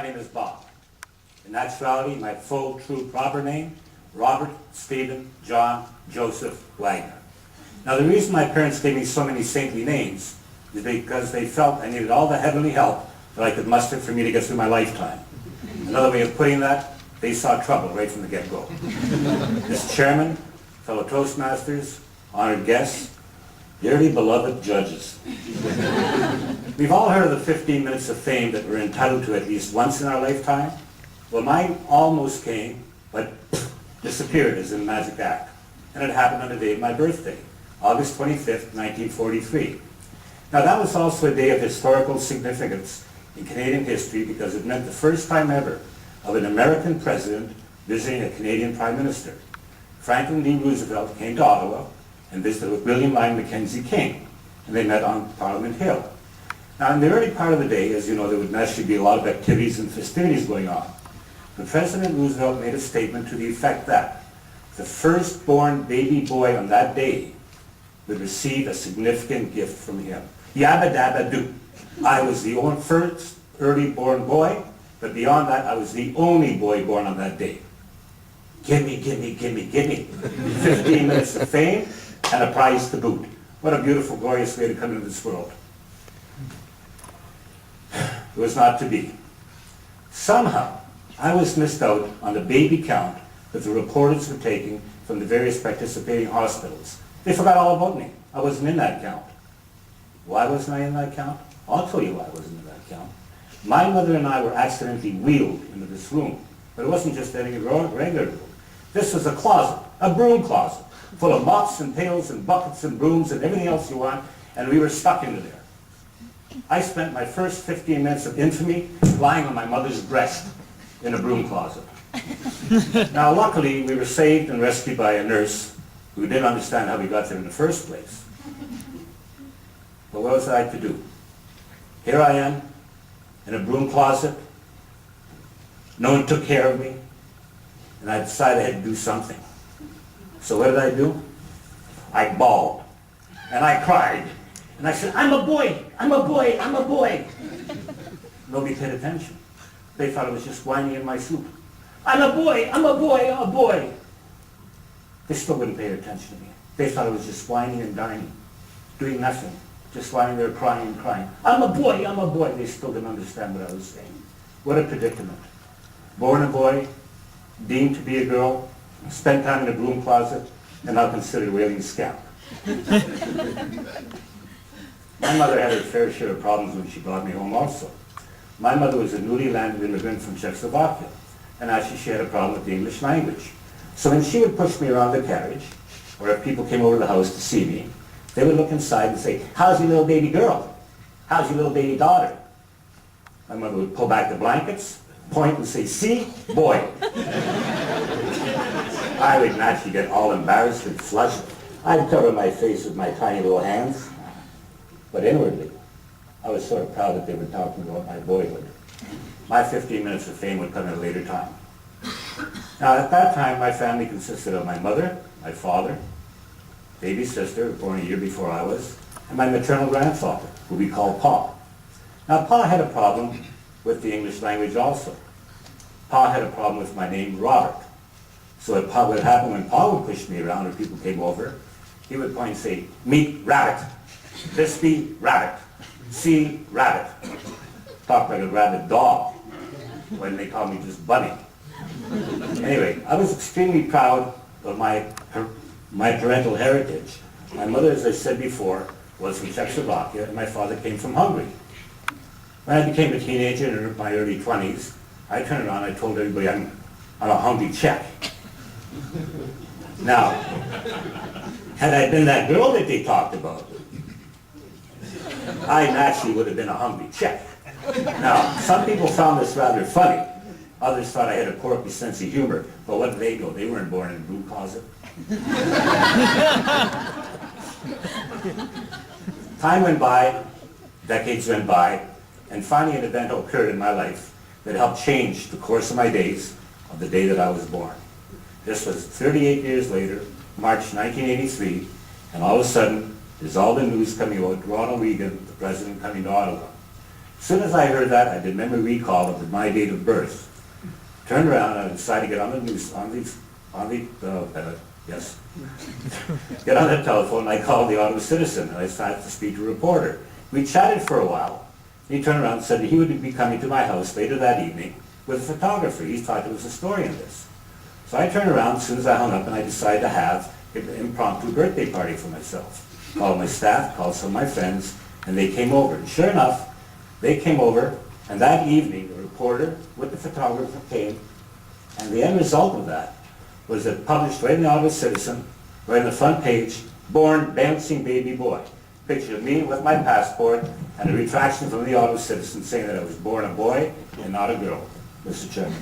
name is Bob. In actuality, my full, true, proper name, Robert Stephen John Joseph Wagner. Now, the reason my parents gave me so many saintly names is because they felt I needed all the heavenly help that I could muster for me to get through my lifetime. Another way of putting that, they saw trouble right from the get-go. As chairman, fellow Toastmasters, honored guests, dearly beloved judges. We've all heard of the 15 minutes of fame that we're entitled to at least once in our lifetime. Well, mine almost came, but disappeared as in a magic act. And it happened on the day of my birthday, August 25th, 1943. Now, that was also a day of historical significance in Canadian history because it meant the first time ever of an American president visiting a Canadian Prime Minister. Franklin D. Roosevelt came to Ottawa and visited with William Lyon Mackenzie King, and they met on Parliament Hill. Now, in the early part of the day, as you know, there would naturally be a lot of activities and festivities going on. But President Roosevelt made a statement to the effect that the firstborn baby boy on that day would receive a significant gift from him. Yabba dabba doo. I was the first early born boy, but beyond that, I was the only boy born on that day. Gimme, gimme, gimme, gimme. 15 minutes of fame and a prize to boot. What a beautiful, glorious way to come into this world. It was not to be. Somehow, I was missed out on the baby count that the reporters were taking from the various participating hospitals. They forgot all about me. I wasn't in that count. Why wasn't I in that count? I'll tell you why I wasn't in that count. My mother and I were accidentally wheeled into this room. But it wasn't just any regular room. This was a closet, a broom closet, full of mops and pails and buckets and brooms and everything else you want, and we were stuck into there. I spent my first 15 minutes of infamy lying on my mother's breast in a broom closet. Now, luckily, we were saved and rescued by a nurse who didn't understand how we got there in the first place. But what was I to do? Here I am, in a broom closet. No one took care of me, and I decided I had to do something. So what did I do? I bawled, and I cried, and I said, I'm a boy, I'm a boy, I'm a boy. Nobody paid attention. They thought I was just whining in my soup. I'm a boy, I'm a boy, I'm a boy. They still wouldn't pay attention to me. They thought I was just whining and dining, doing nothing, just lying there crying and crying. I'm a boy, I'm a boy. They still didn't understand what I was saying. What a predicament. Born a boy, deemed to be a girl, spent time in a broom closet, and now considered a wailing scamp. My mother had her fair share of problems when she brought me home also. My mother was a newly landed immigrant from Czechoslovakia, and actually she had a problem with the English language. So when she would push me around the carriage, or if people came over to the house to see me, they would look inside and say, how's your little baby girl? How's your little baby daughter? My mother would pull back the blankets, point and say, see, boy. I would naturally get all embarrassed and flushed. I'd cover my face with my tiny little hands. But inwardly, I was sort of proud that they were talking about my boyhood. My 15 minutes of fame would come at a later time. Now, at that time, my family consisted of my mother, my father, baby sister, born a year before I was, and my maternal grandfather, who we called Pa. Now, Pa had a problem with the English language also. Pa had a problem with my name, Robert. So what would happen when Pa would push me around or people came over, he would point and say, meet rabbit, this be rabbit, see rabbit. Talk like a rabid dog when they called me just Bunny. Anyway, I was extremely proud of my parental heritage. My mother, as I said before, was from Czechoslovakia, and my father came from Hungary. When I became a teenager in my early 20s, I turned around and I told everybody I'm a hungry Czech. Now, had I been that girl that they talked about, I naturally would have been a hungry Czech. Now, some people found this rather funny. Others thought I had a quirky sense of humor. But what did they know? They weren't born in a broom closet. Time went by, decades went by, and finally an event occurred in my life that helped change the course of my days of the day that I was born. This was 38 years later, March 1983, and all of a sudden, there's all the news coming out, Ronald Reagan, the president, coming to Ottawa. As soon as I heard that, I did memory recall of my date of birth. Turned around and I decided to get on the news, get on the telephone, and I called the Ottawa Citizen, and I decided to speak to a reporter. We chatted for a while. He turned around and said that he would be coming to my house later that evening with a photographer. He thought there was a story in this. So I turned around as soon as I hung up, and I decided to have an impromptu birthday party for myself. Called my staff, called some of my friends, and they came over. And sure enough, they came over, and that evening, the reporter with the photographer came, and the end result of that was it published right in the Ottawa Citizen, right on the front page, born bouncing baby boy. Picture of me with my passport, and a retraction from the Ottawa Citizen saying that I was born a boy and not a girl, Mr. Chairman.